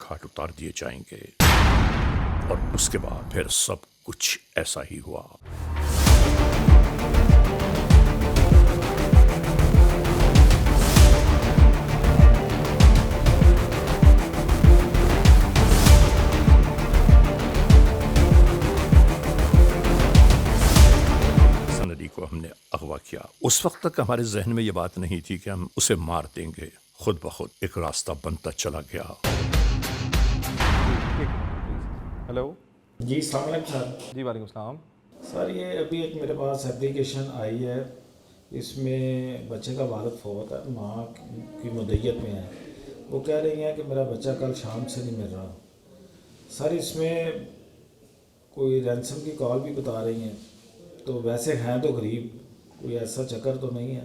گھاٹ اتار دیے جائیں گے۔ اور اس کے بعد پھر سب کچھ ایسا ہی ہوا۔ کو ہم نے اغوا کیا۔ اس وقت تک ہمارے ذہن میں یہ بات نہیں تھی کہ ہم اسے مار دیں گے، خود بخود ایک راستہ بنتا چلا گیا۔ ہیلو جی السلام علیکم سر۔ جی وعلیکم السلام سر یہ ابھی ایک میرے پاس اپلیکیشن آئی ہے، اس میں بچے کا والد فوت ہے، ماں کی مدعیت میں ہے، وہ کہہ رہی ہیں کہ میرا بچہ کل شام سے نہیں مل رہا۔ سر اس میں کوئی رینسم کی کال بھی بتا رہی ہیں، تو ویسے ہیں تو غریب، کوئی ایسا چکر تو نہیں ہے،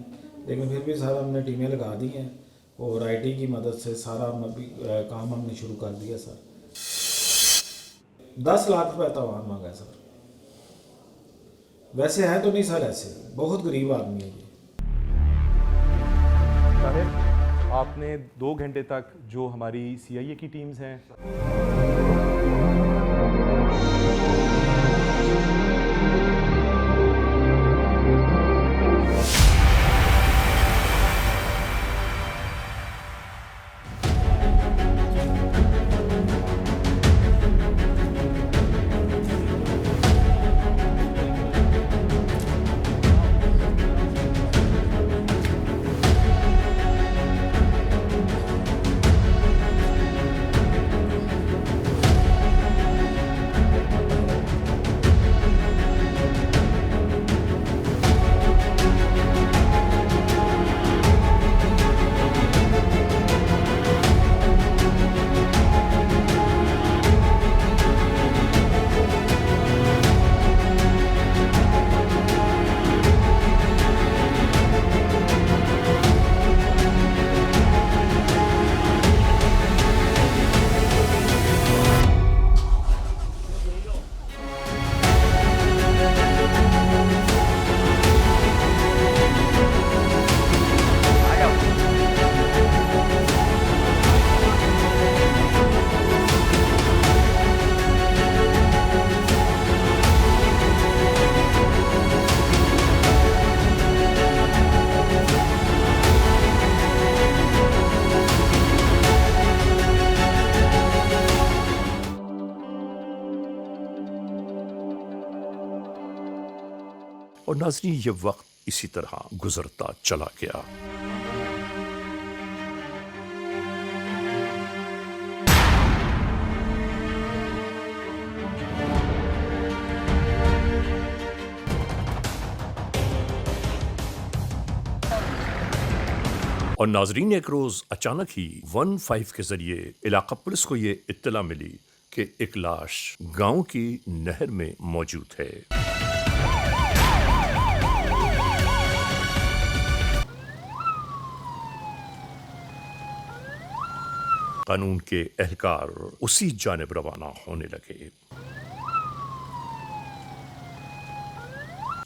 لیکن پھر بھی سارا ہم نے ٹیمیں لگا دی ہیں اور آئی ٹی کی مدد سے سارا کام ہم نے شروع کر دیا سر۔ 10 لاکھ روپے تاوان مانگا ہے سر۔ ویسے ہے تو نہیں سر، ایسے بہت غریب آدمی ہے یہ۔ طاہر، آپ نے 2 گھنٹے تک جو ہماری سی آئی اے کی ٹیمز ہیں اور ناظرین یہ وقت اسی طرح گزرتا چلا گیا۔ اور ناظرین ایک روز اچانک ہی 15 کے ذریعے علاقہ پولیس کو یہ اطلاع ملی کہ ایک لاش گاؤں کی نہر میں موجود ہے۔ قانون کے اہلکار اسی جانب روانہ ہونے لگے۔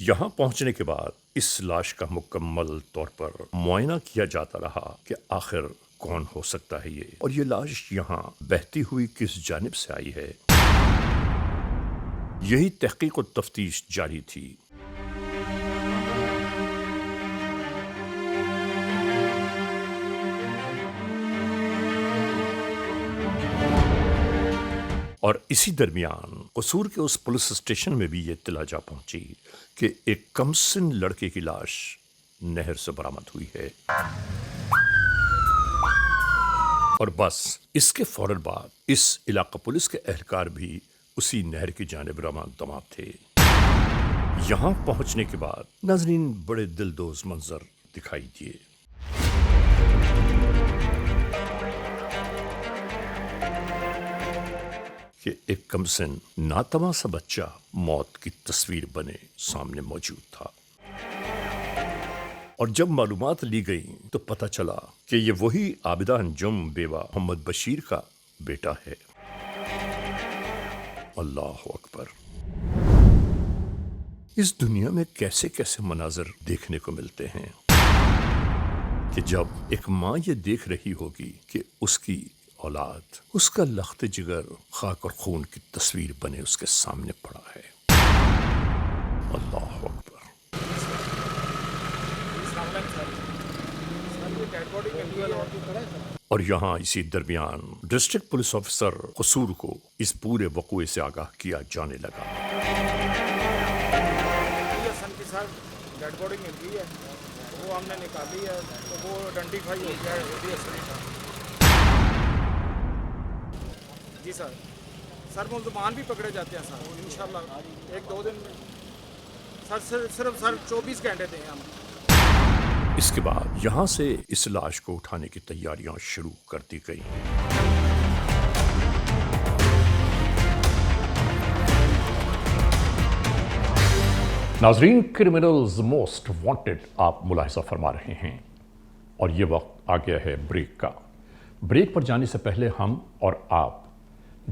یہاں پہنچنے کے بعد اس لاش کا مکمل طور پر معائنہ کیا جاتا رہا کہ آخر کون ہو سکتا ہے یہ، اور یہ لاش یہاں بہتی ہوئی کس جانب سے آئی ہے۔ یہی تحقیق و تفتیش جاری تھی۔ اور اسی درمیان قصور کے اس پولیس اسٹیشن میں بھی یہ اطلاع جا پہنچی کہ ایک کمسن لڑکے کی لاش نہر سے برآمد ہوئی ہے۔ اور بس اس کے فوراً بعد اس علاقہ پولیس کے اہلکار بھی اسی نہر کی جانب رواں دماغ تھے۔ یہاں پہنچنے کے بعد ناظرین بڑے دلدوز منظر دکھائی دیے۔ کہ ایک کمسن ناتوان بچہ موت کی تصویر بنے سامنے موجود تھا، اور جب معلومات لی گئیں تو پتہ چلا کہ یہ وہی عابدہ انجم بیوہ محمد بشیر کا بیٹا ہے۔ اللہ اکبر! اس دنیا میں کیسے کیسے مناظر دیکھنے کو ملتے ہیں کہ جب ایک ماں یہ دیکھ رہی ہوگی کہ اس کی اولاد، اس کا لخت جگر خاک اور خون کی تصویر بنے اس کے سامنے پڑا ہے۔ اللہ اکبر۔ اور یہاں اسی درمیان ڈسٹرکٹ پولیس آفیسر قصور کو اس پورے وقوعے سے آگاہ کیا جانے لگا۔ سن کی سر ڈیڈ باڈی مل گئی ہے، وہ ہم نے نکالی ہے، تو وہ آئیڈینٹیفائی ہو گیا ہے ودی اصلی کا۔ جی سر، سر ملزمان بھی پکڑے جاتے ہیں سر انشاءاللہ ایک دو دن میں سر، صرف سر 24 گھنٹے دیں ہم۔ اس کے بعد یہاں سے اس لاش کو اٹھانے کی تیاریاں شروع کر دی گئی۔ ناظرین، کرمنلز موسٹ وانٹڈ آپ ملاحظہ فرما رہے ہیں، اور یہ وقت آ گیا ہے بریک کا۔ بریک پر جانے سے پہلے ہم اور آپ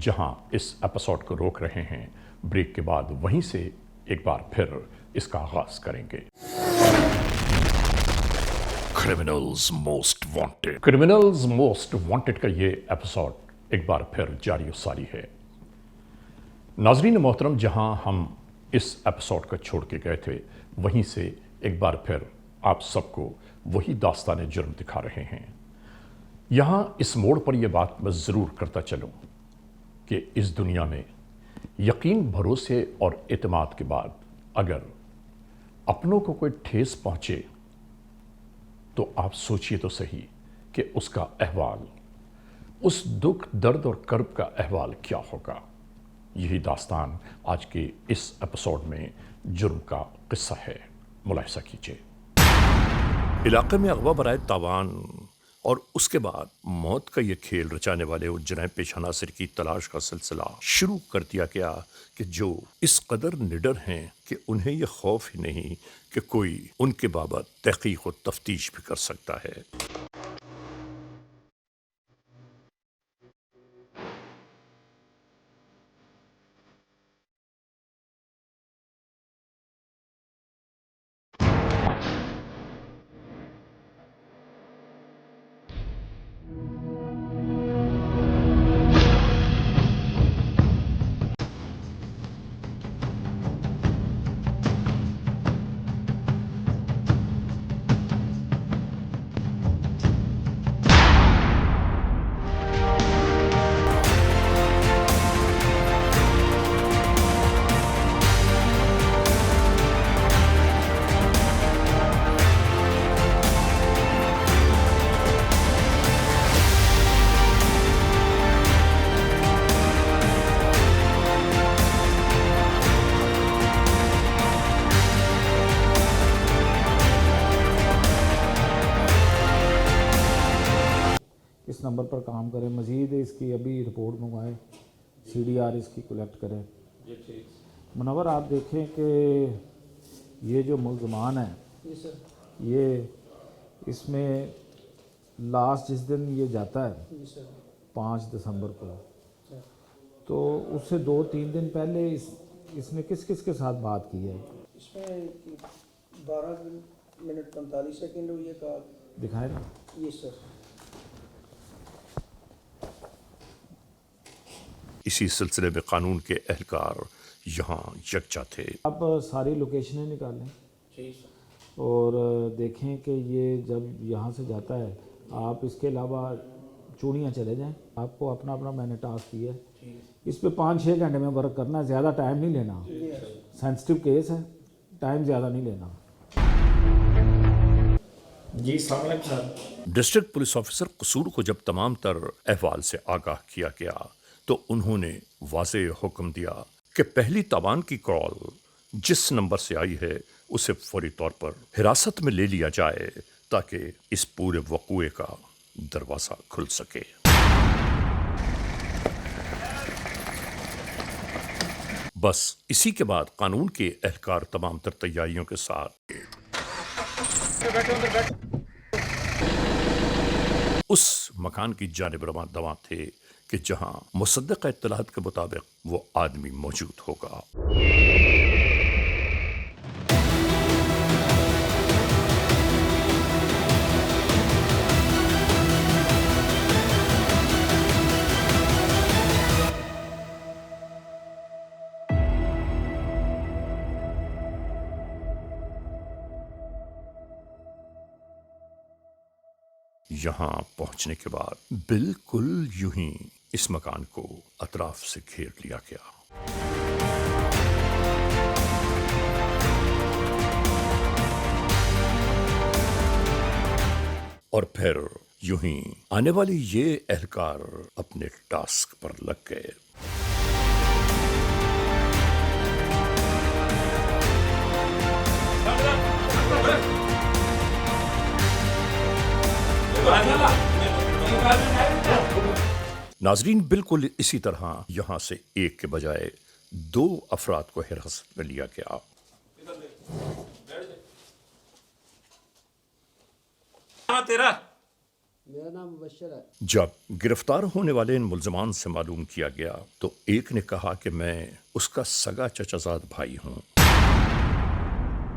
جہاں اس ایپیسوڈ کو روک رہے ہیں، بریک کے بعد وہیں سے ایک بار پھر اس کا آغاز کریں گے۔ Criminals most wanted, criminals most wanted کا یہ ایپیسوڈ ایک بار پھر جاری و ساری ہے۔ ناظرین محترم، جہاں ہم اس ایپیسوڈ کو چھوڑ کے گئے تھے، وہیں سے ایک بار پھر آپ سب کو وہی داستان جرم دکھا رہے ہیں۔ یہاں اس موڑ پر یہ بات میں ضرور کرتا چلوں کہ اس دنیا میں یقین، بھروسے اور اعتماد کے بعد اگر اپنوں کو کوئی ٹھیس پہنچے تو آپ سوچئے تو صحیح کہ اس کا احوال، اس دکھ، درد اور کرب کا احوال کیا ہوگا۔ یہی داستان آج کے اس ایپیسوڈ میں جرم کا قصہ ہے، ملاحظہ کیجیے۔ علاقے میں اغوا برائے تاوان اور اس کے بعد موت کا یہ کھیل رچانے والے ان جناب پیش عناصر کی تلاش کا سلسلہ شروع کر دیا گیا کہ جو اس قدر نڈر ہیں کہ انہیں یہ خوف ہی نہیں کہ کوئی ان کے بابت تحقیق و تفتیش بھی کر سکتا ہے۔ اس نمبر پر کام کریں، مزید اس کی ابھی رپورٹ منگوائیں، سی ڈی آر اس کی کلیکٹ کریں۔ منور، آپ دیکھیں کہ یہ جو ملزمان ہیں، یہ اس میں لاسٹ جس دن یہ جاتا ہے 5 دسمبر کو، تو اس سے 2-3 دن پہلے اس نے کس کس کے ساتھ بات کی ہے؟ اس میں 12 منٹ 45 سیکنڈ ہوئی ہے کال۔ دکھائیں نا۔ یہ سر، اسی سلسلے میں قانون کے اہلکار یہاں یکجا تھے۔ آپ ساری لوکیشنیں نکالیں اور دیکھیں کہ یہ جب یہاں سے جاتا ہے، آپ اس کے علاوہ چوڑیاں چلے جائیں۔ آپ کو اپنا میں نے ٹاسک دیا ہے، اس پہ 5-6 گھنٹے میں ورک کرنا ہے، زیادہ ٹائم نہیں لینا۔ سینسٹیو کیس ہے، ٹائم زیادہ نہیں لینا۔ جی السلام علیکم سر۔ ڈسٹرکٹ پولیس آفیسر قصور کو جب تمام تر احوال سے آگاہ کیا گیا تو انہوں نے واضح حکم دیا کہ پہلی تاوان کی کال جس نمبر سے آئی ہے اسے فوری طور پر حراست میں لے لیا جائے تاکہ اس پورے وقوعے کا دروازہ کھل سکے۔ بس اسی کے بعد قانون کے اہلکار تمام تر تیاریوں کے ساتھ اس مکان کی جانب رواں تھے کہ جہاں مصدقہ اطلاعات کے مطابق وہ آدمی موجود ہوگا۔ یہاں پہنچنے کے بعد بالکل یوں ہی اس مکان کو اطراف سے گھیر لیا گیا۔ اور پھر یوں ہی آنے والی یہ اہلکار اپنے ٹاسک پر لگ گئے۔ ناظرین، بالکل اسی طرح یہاں سے ایک کے بجائے 2 افراد کو حراست میں لیا گیا۔ میرا نام مبشر ہے۔ جب گرفتار ہونے والے ان ملزمان سے معلوم کیا گیا تو ایک نے کہا کہ میں اس کا سگا چچا زاد بھائی ہوں،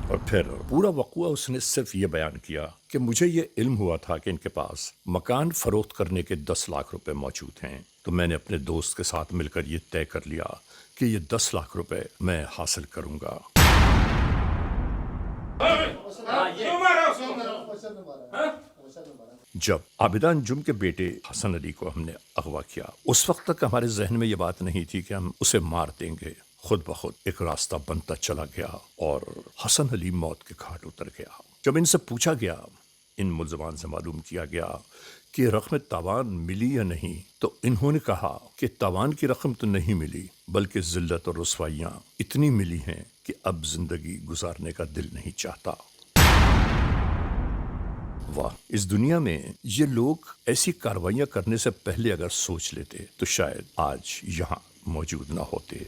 اور پھر پورا وقوع اس نے صرف یہ بیان کیا کہ مجھے یہ علم ہوا تھا کہ ان کے پاس مکان فروخت کرنے کے 10 لاکھ روپے موجود ہیں، تو میں نے اپنے دوست کے ساتھ مل کر یہ طے کر لیا کہ یہ 10 لاکھ روپے میں حاصل کروں گا۔ جب عابدہ انجم کے بیٹے حسن علی کو ہم نے اغوا کیا، اس وقت تک ہمارے ذہن میں یہ بات نہیں تھی کہ ہم اسے مار دیں گے۔ خود بخود ایک راستہ بنتا چلا گیا اور حسن علی موت کے گھاٹ اتر گیا۔ جب ان سے پوچھا گیا، ان ملزمان سے معلوم کیا گیا کہ رقم تاوان ملی یا نہیں، تو انہوں نے کہا کہ تاوان کی رقم تو نہیں ملی، بلکہ ذلت اور رسوائیاں اتنی ملی ہیں کہ اب زندگی گزارنے کا دل نہیں چاہتا۔ واہ، اس دنیا میں یہ لوگ ایسی کاروائیاں کرنے سے پہلے اگر سوچ لیتے تو شاید آج یہاں موجود نہ ہوتے۔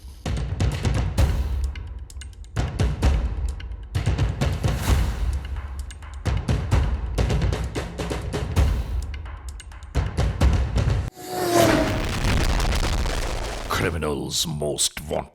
Criminals Most Wanted.